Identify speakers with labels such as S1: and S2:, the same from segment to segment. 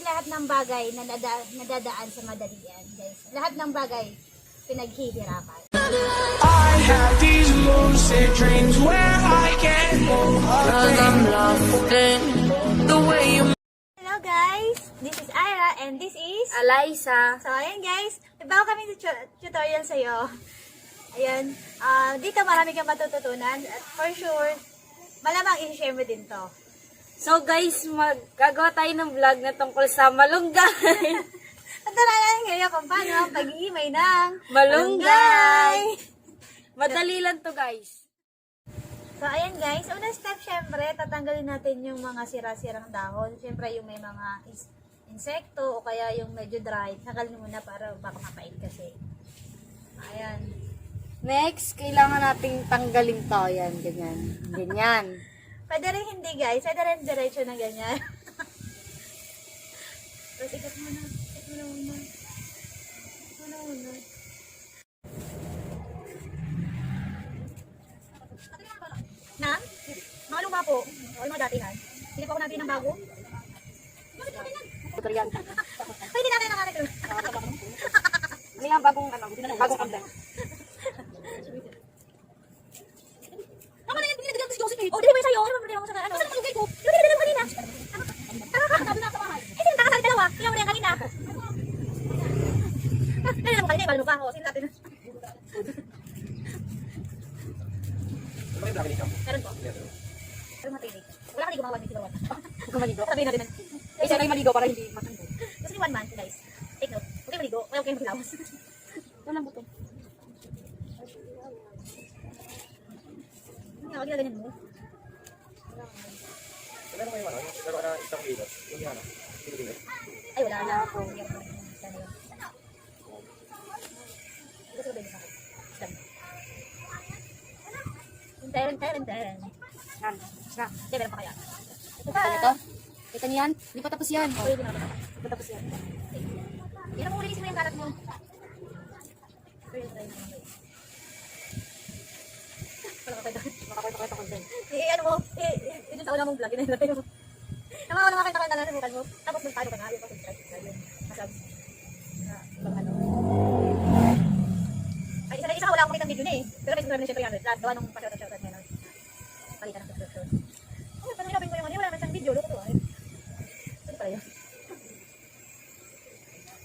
S1: lahat ng bagay na nadadaan sa madalian, guys. Lahat ng bagay pinaghihirapan.
S2: I have these lucid dreams where I can move. Cause I'm lost in the way you.
S1: Hello guys, this is Ira and this is
S3: Alaysa.
S1: So ayan guys, ibago kami tutorial sa'yo. Ayan, dito marami kang matututunan at for sure, malamang i-share mo din to.
S3: So guys, magagawa tayo ng vlog na tungkol sa malunggay.
S1: At taralan ngayon kung paano ang pag-iimay ng
S3: Malunggay! Madali lang to guys.
S1: So ayan guys, unang step syempre, tatanggalin natin yung mga sira-sirang dahon. Syempre yung may mga insekto o kaya yung medyo dry, tanggalin mo na para baka mapait kasi. Ayan.
S3: Next, kailangan nating tanggalin to. Yan, ganyan. Ganyan.
S1: Pwede rin hindi guys, pwede rin diretso na ganyan. Tapos ikat mo na. Ikat mo na muna. Ikat mo na muna. Na? Mga luma po. O yung mga datihan. Hindi pa ako natin ng bago.
S3: Tutorial.
S1: Pwede natin nakareklamo.
S3: Ano yung bagong content?
S1: Tama na yan, hindi na si Josephine. O, di ba yung sa'yo? Ano ba yung sa'yo? Ano? Saan ang malugay ko? Yung dinadala mo kanina. Nakakakatabi na sa bahay. Eh, sino nakakasali dalawa? Kaya mo na yan kanina. Dali lang mo kanina, ibalo mo pa ako. Sino natin? Meron po. Pero matinig. Wala ka ni gumawa ni Silawan.
S3: Huwag kang maligo.
S1: Sabihin natin.
S3: Eh, siya kayo maligo para hindi matanggo.
S1: Kasi 1 month, guys. Take note. Huwag kayo maligo. Huwag kayo maglawas.
S3: Ito lang buto.
S1: Huwag yung ganyan mo. Ay, wala na ako. Gusto ko din sa akin. Teren.
S3: Yan. Na.
S1: Hindi, meron pa kaya. Ito
S3: Ito nito. Ito niyan. Hindi pa tapos yan.
S1: Oh, hindi na ako.
S3: Hindi pa tapos yan.
S1: Yan ang ulitin mo yung karat mo. Pero try na naman. Wala ka pa doon.
S3: Makapay-pakita content.
S1: Ano mo, ito sa una mong vlog, inilagay mo. Naman ako nakakita ka na sa bukan mo. Tapos magpano ka na, yung subscribe. Masabs. Ibang ano. Ay, isa ka wala akong kitang video na eh. Pero may subscribe na siyempre yan. Last, gawa nung pa-shoutout niya na. Palitan ng subscription. Ay, paano hinapin ko yung ano, wala naman siyang video. Loko to ay. Ano pala yun?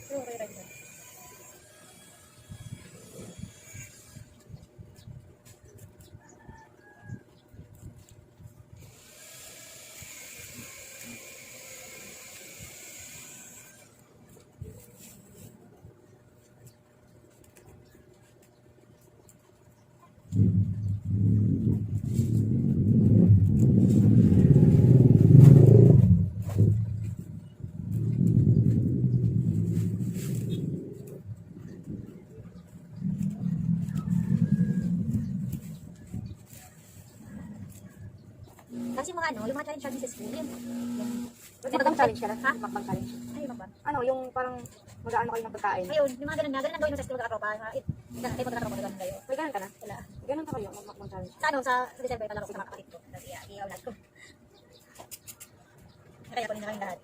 S1: Okay, right. Kasi yung mga ano, yung mga challenge natin sa school, yun.
S3: Magpang challenge ka na?
S1: Ha?
S3: Magpang challenge.
S1: Ay, yung mga
S3: Ano, yung parang mag-aano kayo ng pagkain.
S1: ayun, yung mga ganun na gawin mo sa school magkakatropa. Ay, magkakatropa na ganun kayo.
S3: May ganun ka na?
S1: Wala.
S3: Ganun ka kayo, magpang challenge.
S1: Sa ano, sa December, palaro ko sa mga kapatid ko. Kasi iyaw lahat ko. Kaya ko rin na kayong lahat.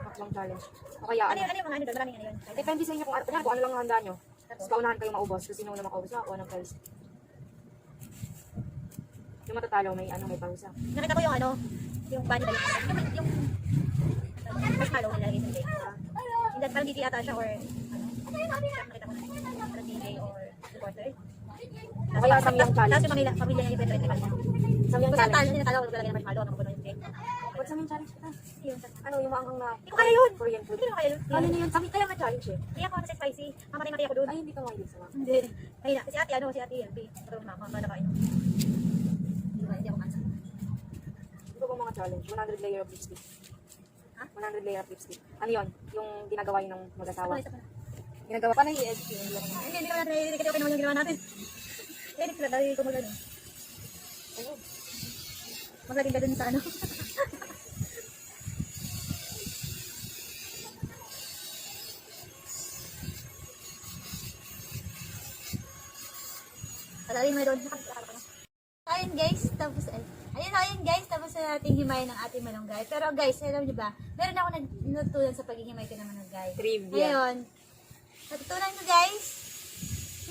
S3: Magpang challenge. O kaya
S1: Ano
S3: ano?
S1: yun, ano yung mga ano doon? Maraming ano yun.
S3: Depende sa inyo kung ano lang ang handa nyo. Tapos paunahan kayo maubos. Kasi sino na makaubos na, kuha ng prize. Yung matatalo, may ano, may pausa.
S1: Nakita ko yung ano, yung bunny ba yung marshmallow na nilagay sa cake. Hindi, parang DJ ata siya or ano. Nakita ko na. Parang DJ or reporter.
S3: O kaya samyang challenge.
S1: Tapos yung pamilya niya yung friend niya.
S3: Samyang
S1: Kung saan
S3: challenge.
S1: tayo, sinatalo, lalagay ng marshmallow, ako yung cake.
S3: Huwag samyang challenge ka.
S1: Yun.
S3: Ano, yung maanghang na
S1: Hindi ko kaya yun.
S3: Korean food.
S1: Hindi ko kaya yun.
S3: Ano na yun? Sabi kaya nga challenge eh.
S1: Kaya ako sa spicy. Mamatay-matay ako doon.
S3: Ay, hindi ka mahilig sa mga.
S1: Hindi. Kaya na. Si ate, ano, si ate, Elby. Patulong na ako. Ang nakain. Hindi ako kansa.
S3: Ito ba mga challenge? 100 layer of lipstick.
S1: Ha?
S3: 100 layer of lipstick. Ano yun? Yung ginagawa yun ng mag-asawa.
S1: Isa pa na.
S3: Ginagawa. Paano yung edit yun?
S1: Hindi ka natin naiinig. Okay naman yung ginawa natin. Edit sila dahil ko mag-ano.
S3: Ayun.
S1: Maglagay ka dun sa ano. Alalin mo doon. Ayun guys, tapos ayun guys, tapos na natin himayin ng ating malunggay. Pero guys, alam niyo ba, meron ako natutunan sa paghihimay ko naman guys.
S3: Trivia.
S1: Ngayon, natutunan ko guys,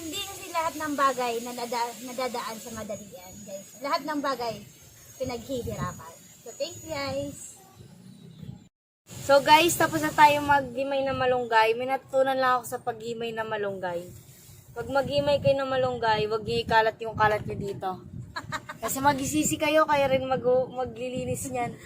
S1: hindi kasi lahat ng bagay na nadadaan sa madalian guys. Lahat ng bagay pinaghihirapan. So thank you guys.
S3: So guys, tapos na tayo maghimay na malunggay. May natutunan lang ako sa paghimay na malunggay. Pag maghimay kayo ng malunggay, huwag niyo ikalat yung kalat niyo dito. Kasi magsisisi kayo, kaya rin maglilinis niyan.